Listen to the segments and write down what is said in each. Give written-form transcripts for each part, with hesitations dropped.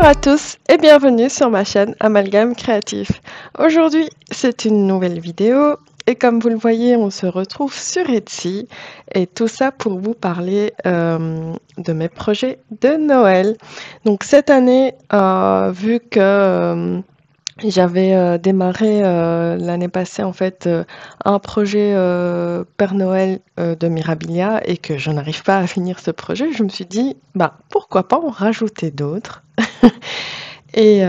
Bonjour à tous et bienvenue sur ma chaîne Amalgame Créatif. Aujourd'hui, c'est une nouvelle vidéo et comme vous le voyez, on se retrouve sur Etsy et tout ça pour vous parler de mes projets de Noël. Donc cette année, vu que j'avais démarré l'année passée en fait un projet Père Noël de Mirabilia et que je n'arrive pas à finir ce projet, je me suis dit bah pourquoi pas en rajouter d'autres et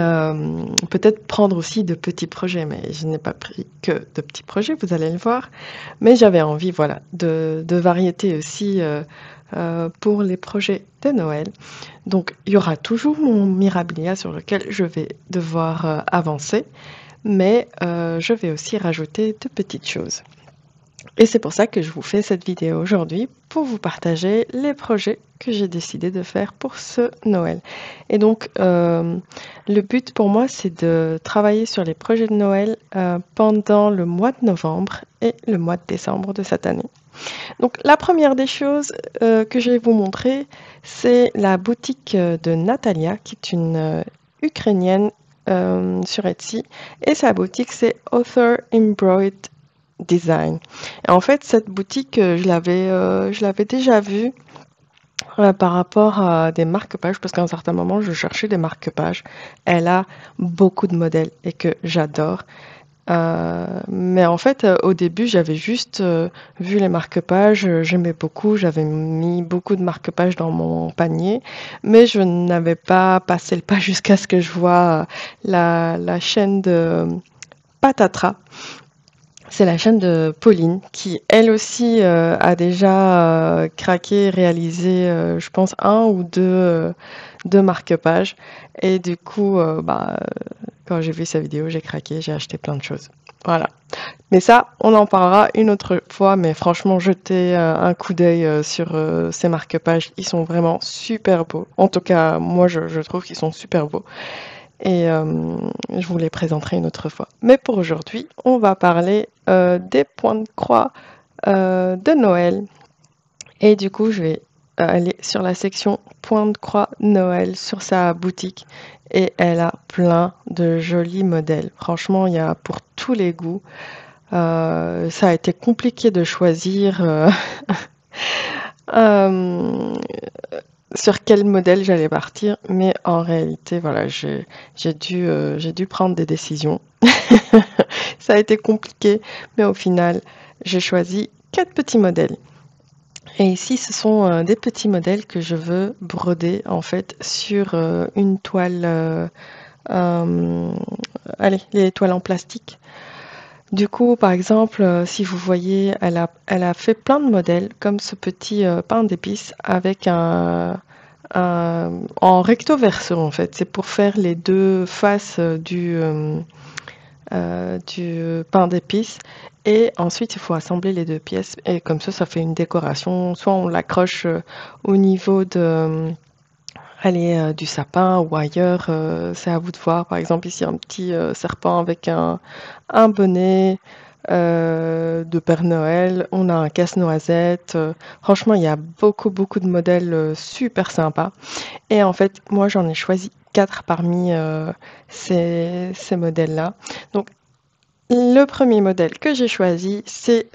peut-être prendre aussi de petits projets, mais je n'ai pas pris que de petits projets, vous allez le voir. Mais j'avais envie, voilà, de variété aussi pour les projets de Noël. Donc, il y aura toujours mon Mirabilia sur lequel je vais devoir avancer, mais je vais aussi rajouter de petites choses. Et c'est pour ça que je vous fais cette vidéo aujourd'hui, pour vous partager les projets que j'ai décidé de faire pour ce Noël. Et donc, le but pour moi, c'est de travailler sur les projets de Noël pendant le mois de novembre et le mois de décembre de cette année. Donc, la première des choses que je vais vous montrer, c'est la boutique de Natalia, qui est une Ukrainienne sur Etsy. Et sa boutique, c'est Author Embroidered Design. Et en fait, cette boutique, je l'avais déjà vue par rapport à des marque-pages, parce qu'à un certain moment, je cherchais des marque-pages. Elle a beaucoup de modèles et que j'adore. Mais en fait, au début, j'avais juste vu les marque-pages, j'aimais beaucoup, j'avais mis beaucoup de marque-pages dans mon panier, mais je n'avais pas passé le pas jusqu'à ce que je vois la chaîne de Patatra. C'est la chaîne de Pauline qui, elle aussi, a déjà craqué, réalisé, je pense, un ou deux marque-pages. Et du coup, quand j'ai vu sa vidéo, j'ai craqué, j'ai acheté plein de choses. Voilà. Mais ça, on en parlera une autre fois. Mais franchement, jetez un coup d'œil sur ces marque-pages. Ils sont vraiment super beaux. En tout cas, moi, je trouve qu'ils sont super beaux. Et je vous les présenterai une autre fois. Mais pour aujourd'hui, on va parler des points de croix de Noël. Et du coup, je vais aller sur la section points de croix Noël sur sa boutique. Et elle a plein de jolis modèles. Franchement, il y a pour tous les goûts. Ça a été compliqué de choisir euh, sur quel modèle j'allais partir, mais en réalité, voilà, j'ai dû prendre des décisions. Ça a été compliqué, mais au final, j'ai choisi 4 petits modèles. Et ici, ce sont des petits modèles que je veux broder en fait sur une toile, euh, allez, les toiles en plastique. Du coup, par exemple, si vous voyez, elle a fait plein de modèles, comme ce petit pain d'épices avec en recto verso en fait. C'est pour faire les deux faces du pain d'épices. Et ensuite, il faut assembler les deux pièces. Et comme ça fait une décoration. Soit on l'accroche au niveau de, allez, du sapin ou ailleurs. C'est à vous de voir. Par exemple, ici, un petit serpent avec un bonnet de Père Noël. On a un casse-noisette. Franchement, il y a beaucoup de modèles super sympas. Et en fait, moi, j'en ai choisi 4 parmi ces modèles-là. Donc, le premier modèle que j'ai choisi, c'est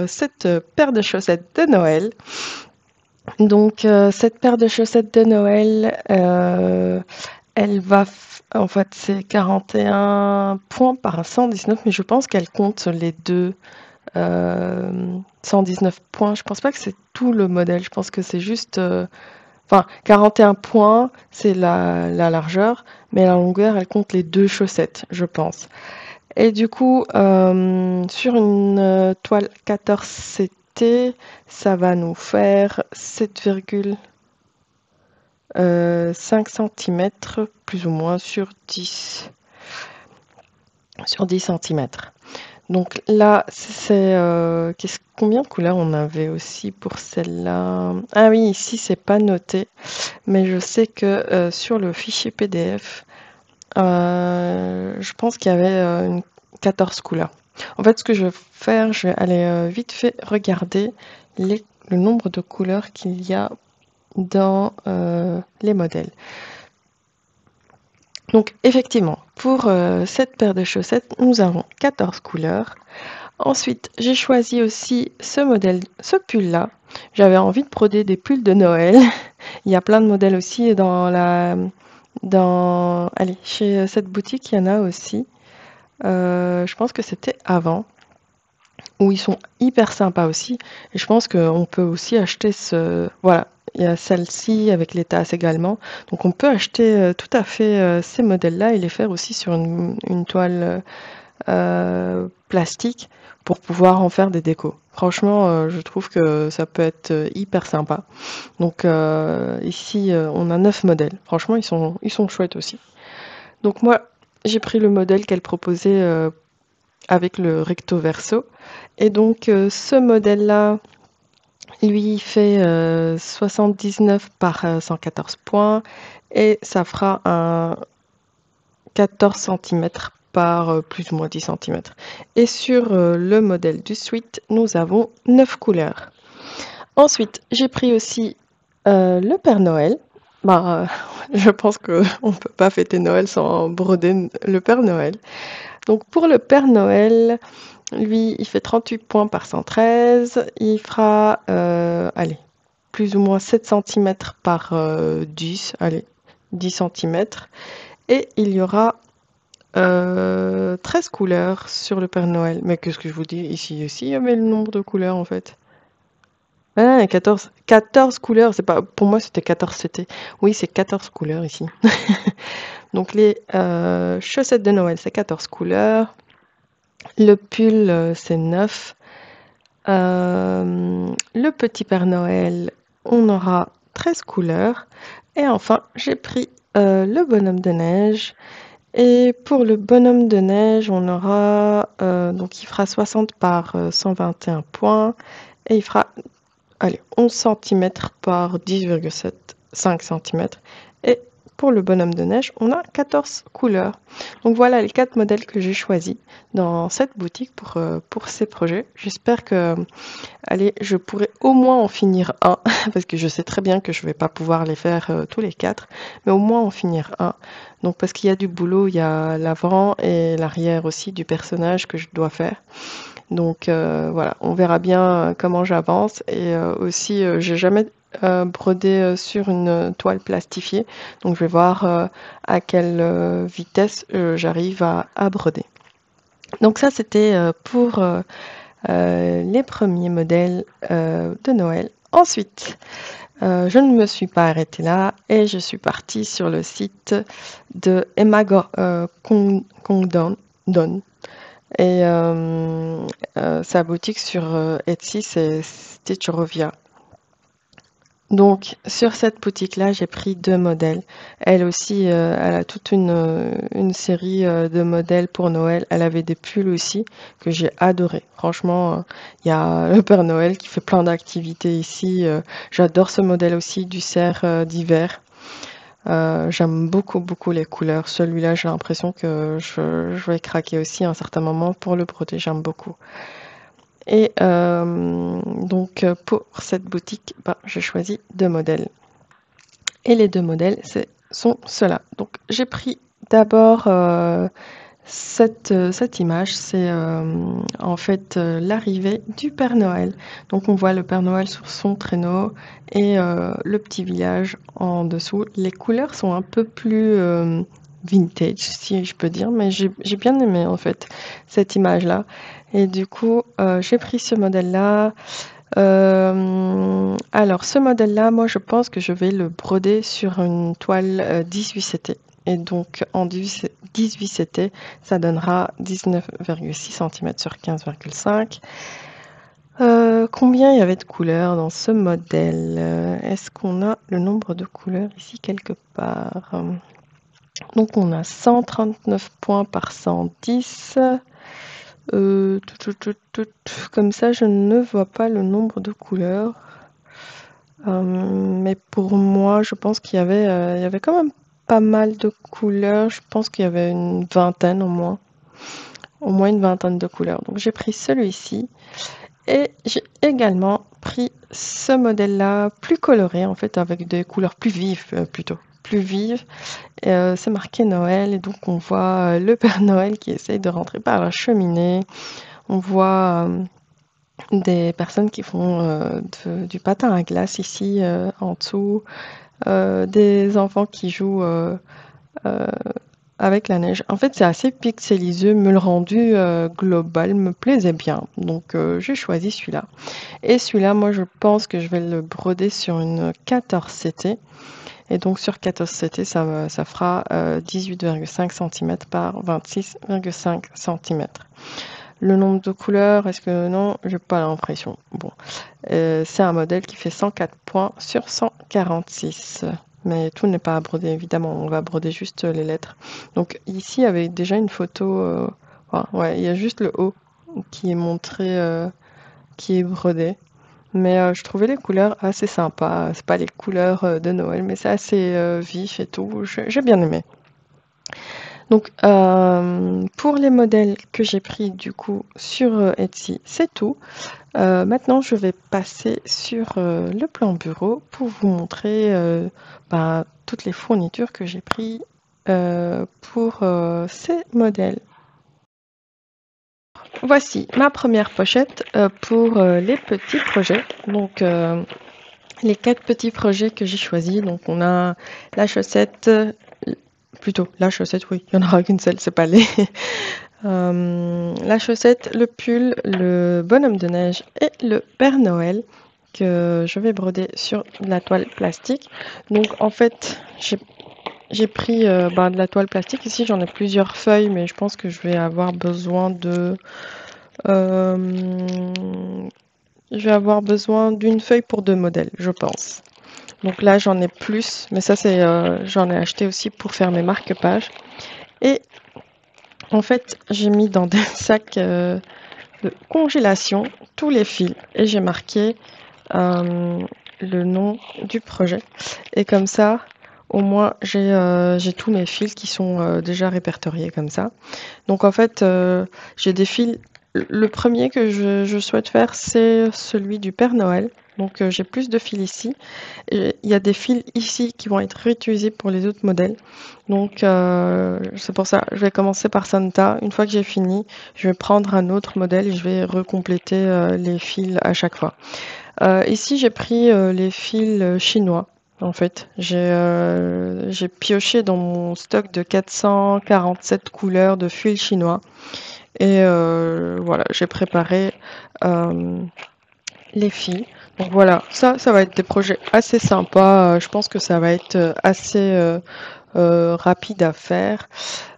cette paire de chaussettes de Noël. Donc, cette paire de chaussettes de Noël, elle va, en fait, c'est 41 points par 119, mais je pense qu'elle compte les deux 119 points. Je pense pas que c'est tout le modèle. Je pense que c'est juste, enfin, 41 points, c'est la largeur, mais la longueur, elle compte les deux chaussettes, je pense. Et du coup, sur une toile 14 CT, ça va nous faire 7,5 cm, plus ou moins, sur 10 cm. Donc là, c'est combien de couleurs on avait aussi pour celle-là? Ah oui, ici, c'est pas noté, mais je sais que sur le fichier PDF, je pense qu'il y avait 14 couleurs. En fait, ce que je vais faire, je vais aller vite fait regarder le nombre de couleurs qu'il y a dans les modèles. Donc effectivement, pour cette paire de chaussettes, nous avons 14 couleurs. Ensuite, j'ai choisi aussi ce modèle, ce pull-là. J'avais envie de broder des pulls de Noël. Il y a plein de modèles aussi allez, chez cette boutique, il y en a aussi. Je pense que c'était avant, où ils sont hyper sympas aussi. Et je pense qu'on peut aussi acheter voilà, il y a celle-ci avec les tasses également. Donc on peut acheter tout à fait ces modèles-là et les faire aussi sur une toile plastique pour pouvoir en faire des décos. Franchement, je trouve que ça peut être hyper sympa. Donc ici, on a 9 modèles. Franchement, ils sont chouettes aussi. Donc moi, j'ai pris le modèle qu'elle proposait avec le recto verso. Et donc ce modèle-là, lui, il fait 79 par 114 points et ça fera un 14 centimètres par plus ou moins 10 centimètres. Et sur le modèle du suite, nous avons 9 couleurs. Ensuite, j'ai pris aussi le Père Noël. Bah, je pense qu'on ne peut pas fêter Noël sans broder le Père Noël. Donc pour le Père Noël, lui, il fait 38 points par 113. Il fera, allez, plus ou moins 7 centimètres par 10, allez, 10 centimètres. Et il y aura 13 couleurs sur le Père Noël. Mais qu'est-ce que je vous dis? Ici aussi, il y avait le nombre de couleurs en fait. Ah, 14 couleurs. C'est pas, pour moi, c'était 14. Oui, c'est 14 couleurs ici. Donc les chaussettes de Noël, c'est 14 couleurs. Le pull, c'est 9. Le petit Père Noël, on aura 13 couleurs. Et enfin, j'ai pris le bonhomme de neige. Et pour le bonhomme de neige, on aura, donc il fera 60 par 121 points. Et il fera, allez, 11 centimètres par 10,5 centimètres. Et pour le bonhomme de neige, on a 14 couleurs. Donc voilà les 4 modèles que j'ai choisis dans cette boutique pour ces projets. J'espère que, allez, je pourrai au moins en finir un, parce que je sais très bien que je ne vais pas pouvoir les faire tous les 4, mais au moins en finir un. Donc parce qu'il y a du boulot, il y a l'avant et l'arrière aussi du personnage que je dois faire. Donc voilà, on verra bien comment j'avance. Et aussi, j'ai jamais brodé sur une toile plastifiée. Donc je vais voir à quelle vitesse j'arrive à broder. Donc ça, c'était pour les premiers modèles de Noël. Ensuite, je ne me suis pas arrêtée là et je suis partie sur le site de Emma Congdon. Et sa boutique sur Etsy, c'est Stitchrovia. Donc, sur cette boutique-là, j'ai pris 2 modèles. Elle aussi, elle a toute une série de modèles pour Noël. Elle avait des pulls aussi que j'ai adoré. Franchement, il y a le Père Noël qui fait plein d'activités ici. J'adore ce modèle aussi du cerf d'hiver. J'aime beaucoup, beaucoup les couleurs. Celui-là, j'ai l'impression que je vais craquer aussi à un certain moment pour le broder. J'aime beaucoup. Et donc, pour cette boutique, ben, j'ai choisi 2 modèles. Et les 2 modèles, sont ceux-là. Donc, j'ai pris d'abord cette image. C'est en fait l'arrivée du Père Noël. Donc, on voit le Père Noël sur son traîneau et le petit village en dessous. Les couleurs sont un peu plus vintage, si je peux dire, mais j'ai bien aimé en fait cette image-là. Et du coup, j'ai pris ce modèle-là. Alors, ce modèle-là, moi, je pense que je vais le broder sur une toile 18 CT. Et donc, en 18 CT, ça donnera 19,6 cm sur 15,5. Combien il y avait de couleurs dans ce modèle? Est-ce qu'on a le nombre de couleurs ici quelque part? Donc, on a 139 points par 110. Comme ça, je ne vois pas le nombre de couleurs. Mais pour moi, je pense qu'il y avait quand même pas mal de couleurs. Je pense qu'il y avait une vingtaine au moins. Au moins une vingtaine de couleurs. Donc j'ai pris celui-ci. Et j'ai également pris ce modèle-là, plus coloré en fait, avec des couleurs plus vives plutôt. plus vive. C'est marqué Noël et donc on voit le Père Noël qui essaye de rentrer par la cheminée. On voit des personnes qui font du patin à glace ici en dessous. Des enfants qui jouent avec la neige. En fait, c'est assez pixelisé, mais le rendu global me plaisait bien. Donc, j'ai choisi celui-là. Et celui-là, moi, je pense que je vais le broder sur une 14CT. Et donc, sur 14CT, ça fera 18,5 cm par 26,5 cm. Le nombre de couleurs, est-ce que non? J'ai pas l'impression. Bon, c'est un modèle qui fait 104 points sur 146. Mais tout n'est pas à broder, évidemment. On va broder juste les lettres. Donc ici, il y avait déjà une photo. Ouais, il y a juste le haut qui est montré, qui est brodé. Mais je trouvais les couleurs assez sympas. C'est pas les couleurs de Noël, mais c'est assez vif et tout. J'ai bien aimé. Donc, pour les modèles que j'ai pris du coup sur Etsy, c'est tout. Maintenant, je vais passer sur le plan bureau pour vous montrer toutes les fournitures que j'ai pris pour ces modèles. Voici ma première pochette pour les petits projets. Donc, les 4 petits projets que j'ai choisis. Donc, on a la chaussette, plutôt la chaussette, oui, il n'y en aura qu'une seule, c'est pas les. La chaussette, le pull, le bonhomme de neige et le Père Noël que je vais broder sur de la toile plastique. Donc en fait, j'ai pris de la toile plastique. Ici, j'en ai plusieurs feuilles, mais je pense que je vais avoir besoin de... je vais avoir besoin d'une feuille pour 2 modèles, je pense. Donc là, j'en ai plus, mais ça, c'est j'en ai acheté aussi pour faire mes marque-pages. Et en fait, j'ai mis dans des sacs de congélation tous les fils et j'ai marqué le nom du projet. Et comme ça, au moins, j'ai tous mes fils qui sont déjà répertoriés comme ça. Donc en fait, j'ai des fils. Le premier que je souhaite faire, c'est celui du Père Noël. Donc j'ai plus de fils ici. Et il y a des fils ici qui vont être réutilisés pour les autres modèles. Donc c'est pour ça, je vais commencer par Santa. Une fois que j'ai fini, je vais prendre un autre modèle et je vais recompléter les fils à chaque fois. Ici, j'ai pris les fils chinois. En fait, j'ai pioché dans mon stock de 447 couleurs de fils chinois. Et voilà, j'ai préparé les fils. Donc voilà, ça va être des projets assez sympas. Je pense que ça va être assez rapide à faire.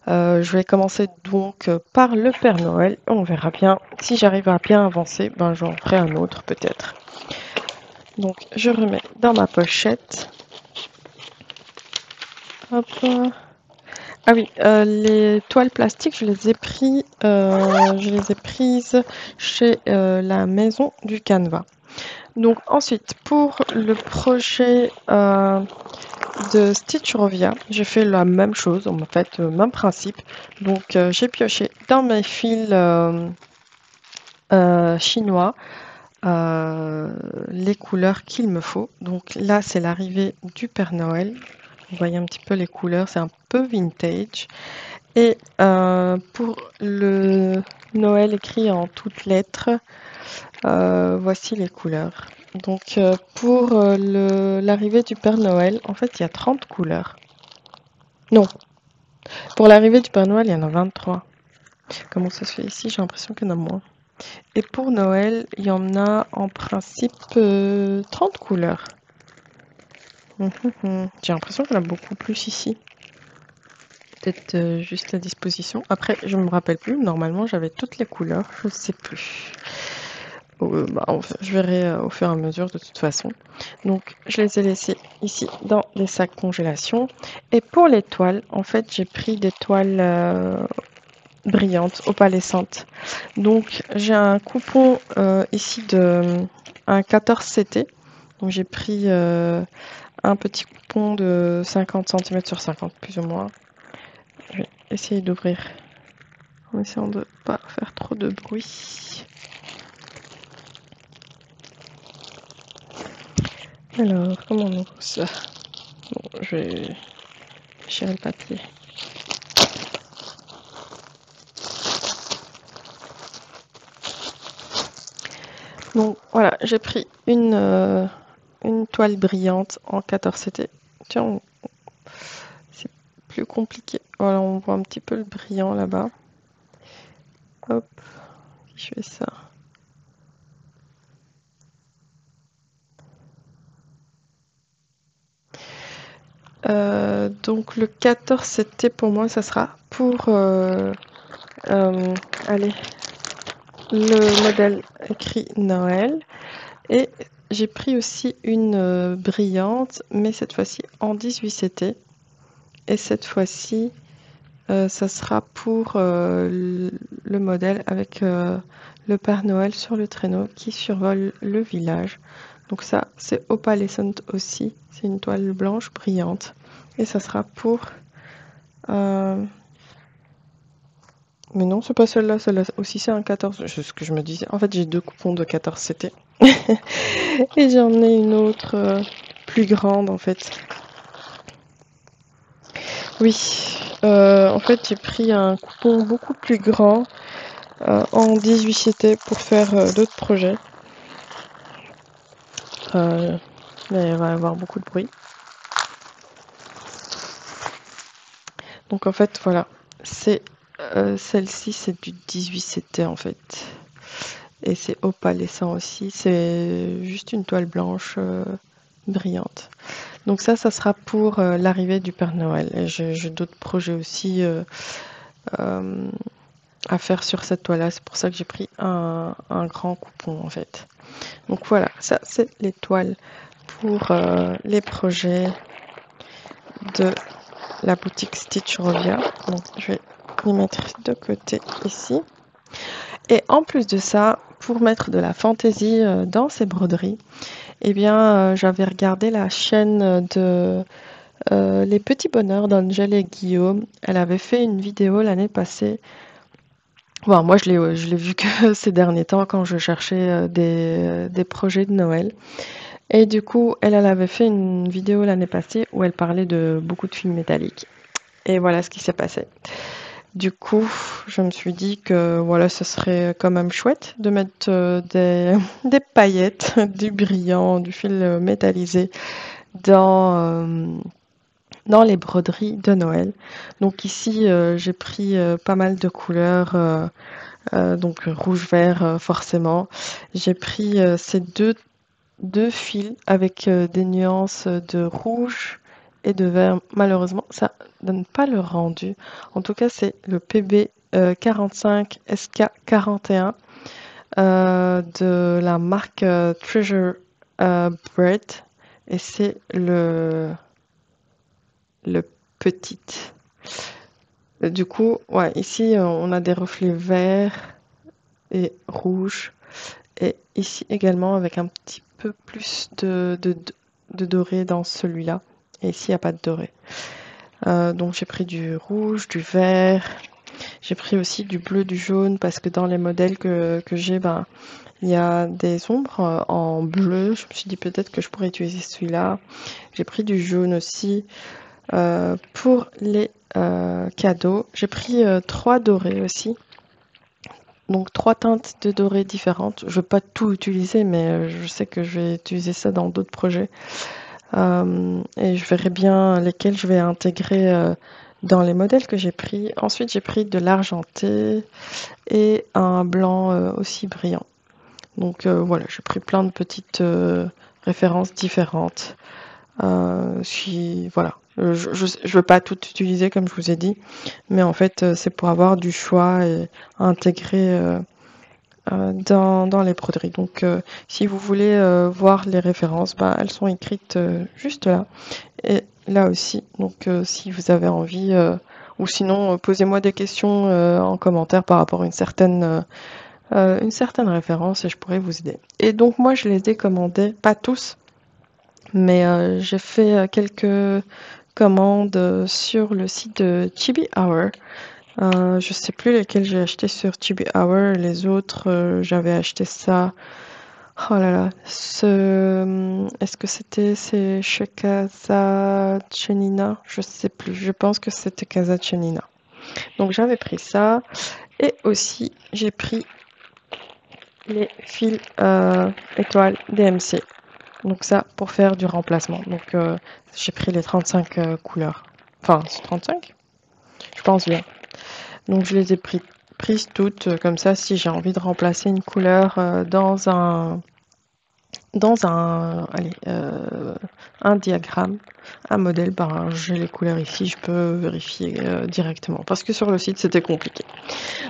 Je vais commencer donc par le Père Noël. On verra bien. Si j'arrive à bien avancer, ben j'en ferai un autre peut-être. Donc je remets dans ma pochette. Hop. Ah oui, les toiles plastiques, je les ai prises chez la maison du Canva. Donc ensuite, pour le projet de Stitch Rovia, j'ai fait la même chose, en fait, même principe. Donc j'ai pioché dans mes fils chinois les couleurs qu'il me faut. Donc là, c'est l'arrivée du Père Noël. Vous voyez un petit peu les couleurs, c'est un peu vintage. Et pour le Noël écrit en toutes lettres, voici les couleurs. Donc pour l'arrivée du Père Noël, en fait, il y a 30 couleurs. Non, pour l'arrivée du Père Noël, il y en a 23. Comment ça se fait ici? J'ai l'impression qu'il y en a moins. Et pour Noël, il y en a en principe 30 couleurs. J'ai l'impression qu'il y en a beaucoup plus ici. Peut-être juste la disposition. Après, je ne me rappelle plus. Normalement, j'avais toutes les couleurs. Je ne sais plus. Je verrai au fur et à mesure de toute façon. Donc, je les ai laissés ici dans les sacs congélation. Et pour les toiles, en fait, j'ai pris des toiles brillantes, opalescentes. Donc, j'ai un coupon ici de un 14CT. Donc, j'ai pris un petit coupon de 50 cm sur 50, plus ou moins. Je vais essayer d'ouvrir en essayant de ne pas faire trop de bruit. Alors, comment on ouvre ça? Bon, je vais déchirer le papier. Donc voilà, j'ai pris une toile brillante en 14CT. Tiens, c'est plus compliqué. Voilà, on voit un petit peu le brillant là-bas. Hop, je fais ça. Donc le 14CT pour moi, ça sera pour allez, le modèle écrit Noël. Et j'ai pris aussi une brillante, mais cette fois-ci en 18CT. Et cette fois-ci, ça sera pour le modèle avec le Père Noël sur le traîneau qui survole le village. Donc ça, c'est opalescent aussi. C'est une toile blanche brillante. Et ça sera pour... mais non, c'est pas celle-là. Celle-là aussi, c'est un 14. C'est ce que je me disais. En fait, j'ai deux coupons de 14CT. Et j'en ai une autre plus grande, en fait. Oui, en fait, j'ai pris un coupon beaucoup plus grand en 18CT pour faire d'autres projets. Mais il va y avoir beaucoup de bruit. Donc en fait, voilà, c'est celle-ci, c'est du 18CT en fait. Et c'est opalescent aussi, c'est juste une toile blanche brillante. Donc ça sera pour l'arrivée du Père Noël. Et j'ai d'autres projets aussi à faire sur cette toile-là. C'est pour ça que j'ai pris un grand coupon en fait. Donc voilà, ça c'est les toiles pour les projets de la boutique Stitch Rovia. Donc je vais les mettre de côté ici. Et en plus de ça, pour mettre de la fantaisie dans ces broderies, eh bien j'avais regardé la chaîne de Les Petits Bonheurs d'Angèle et Guillaume. Elle avait fait une vidéo l'année passée. Bon, moi je l'ai vu que ces derniers temps quand je cherchais des projets de Noël. Et du coup, elle avait fait une vidéo l'année passée où elle parlait de beaucoup de fils métalliques. Et voilà ce qui s'est passé. Du coup, je me suis dit que voilà, ce serait quand même chouette de mettre des paillettes, du brillant, du fil métallisé dans les broderies de Noël. Donc ici, j'ai pris pas mal de couleurs, donc rouge-vert forcément. J'ai pris ces deux fils avec des nuances de rouge et de vert. Malheureusement, ça donne pas le rendu. En tout cas, c'est le PB 45 SK41 de la marque Treasure Bread et c'est le petit. Du coup, ouais, ici on a des reflets verts et rouges et ici également avec un petit peu plus de doré dans celui-là. Et ici, il n'y a pas de doré. Donc j'ai pris du rouge, du vert. J'ai pris aussi du bleu, du jaune parce que dans les modèles que j'ai, ben, il y a des ombres en bleu. Je me suis dit peut-être que je pourrais utiliser celui-là. J'ai pris du jaune aussi pour les cadeaux. J'ai pris 3 dorés aussi. Donc 3 teintes de doré différentes. Je ne vais pas tout utiliser, mais je sais que je vais utiliser ça dans d'autres projets. Et je verrai bien lesquels je vais intégrer dans les modèles que j'ai pris. Ensuite, j'ai pris de l'argenté et un blanc aussi brillant. Donc voilà, j'ai pris plein de petites références différentes. Voilà. Je ne veux pas tout utiliser comme je vous ai dit, mais en fait c'est pour avoir du choix et intégrer dans les broderies. Donc si vous voulez voir les références, bah, elles sont écrites juste là et là aussi. Donc si vous avez envie, ou sinon posez-moi des questions en commentaire par rapport à une certaine référence et je pourrais vous aider. Et donc moi je les ai commandés, pas tous, mais j'ai fait quelques commandes sur le site de Chibi Hour. Je sais plus lesquels j'ai acheté sur Chibi Hour. Les autres, j'avais acheté ça Oh là là, est-ce que c'est chez Casa Cenina? Je sais plus, je pense que c'était Casa Cenina. Donc j'avais pris ça et aussi j'ai pris les fils étoiles DMC. Donc ça pour faire du remplacement. Donc j'ai pris les 35 couleurs. Enfin, c'est 35? Je pense bien. Donc je les ai prises toutes comme ça si j'ai envie de remplacer une couleur allez, un diagramme, un modèle, ben, j'ai les couleurs ici, je peux vérifier directement. Parce que sur le site, c'était compliqué.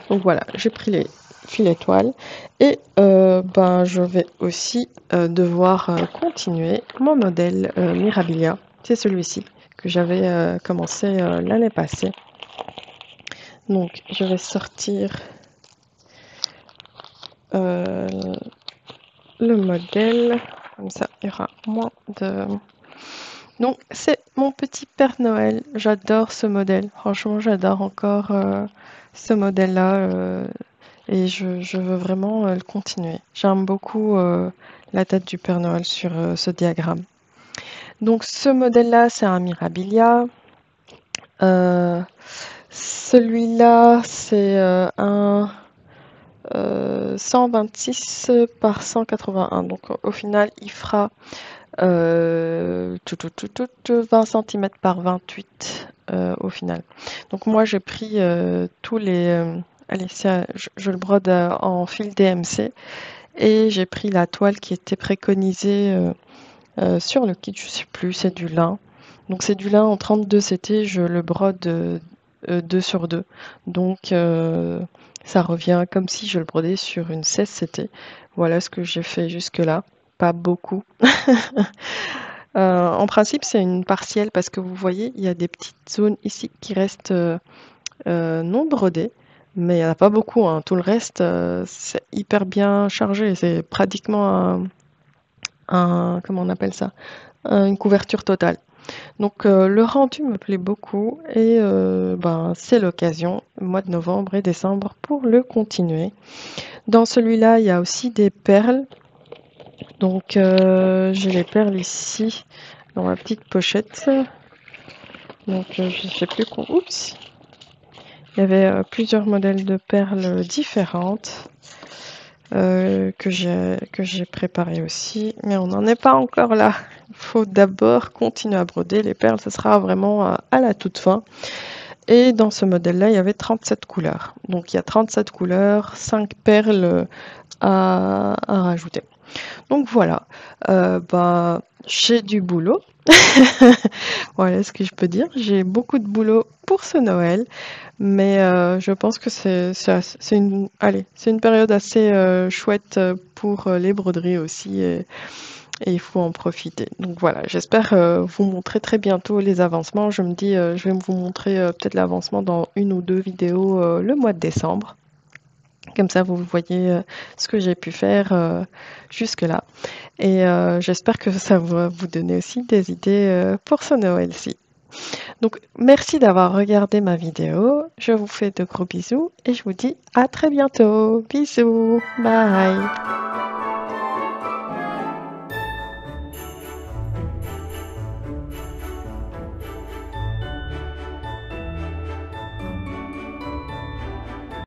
Donc voilà, j'ai pris les fils étoiles et ben, je vais aussi devoir continuer mon modèle Mirabilia. C'est celui-ci que j'avais commencé l'année passée. Donc je vais sortir le modèle, comme ça il y aura moins de... Donc c'est mon petit Père Noël, j'adore ce modèle, franchement j'adore encore ce modèle-là et je veux vraiment le continuer. J'aime beaucoup la tête du Père Noël sur ce diagramme. Donc ce modèle-là c'est un Mirabilia. Celui-là c'est un 126 par 181. Donc au final, il fera 20 cm par 28 au final. Donc moi, j'ai pris tous les... allez, ça, je le brode en fil DMC et j'ai pris la toile qui était préconisée sur le kit, je sais plus, c'est du lin. Donc c'est du lin en 32 CT, je le brode 2 sur 2. Donc ça revient comme si je le brodais sur une 16 CT. Voilà ce que j'ai fait jusque-là. Pas beaucoup. En principe, c'est une partielle parce que vous voyez, il y a des petites zones ici qui restent non brodées. Mais il n'y en a pas beaucoup, hein. Tout le reste, c'est hyper bien chargé. C'est pratiquement comment on appelle ça? Une couverture totale. Donc le rendu me plaît beaucoup et ben, c'est l'occasion, mois de novembre et décembre, pour le continuer. Dans celui-là, il y a aussi des perles. Donc j'ai les perles ici dans ma petite pochette. Donc je ne sais plus quoi. Oups! Il y avait plusieurs modèles de perles différentes que j'ai préparées aussi. Mais on n'en est pas encore là. Il faut d'abord continuer à broder. Les perles, ce sera vraiment à la toute fin. Et dans ce modèle-là, il y avait 37 couleurs. Donc il y a 37 couleurs, 5 perles à rajouter. Donc voilà, bah, j'ai du boulot. Voilà ce que je peux dire. J'ai beaucoup de boulot pour ce Noël, mais je pense que c'est une période assez chouette pour les broderies aussi et il faut en profiter. Donc voilà, j'espère vous montrer très bientôt les avancements. Je me dis, je vais vous montrer peut-être l'avancement dans une ou deux vidéos le mois de décembre. Comme ça, vous voyez ce que j'ai pu faire jusque-là. Et j'espère que ça va vous donner aussi des idées pour ce Noël-ci. Donc, merci d'avoir regardé ma vidéo. Je vous fais de gros bisous et je vous dis à très bientôt. Bisous. Bye.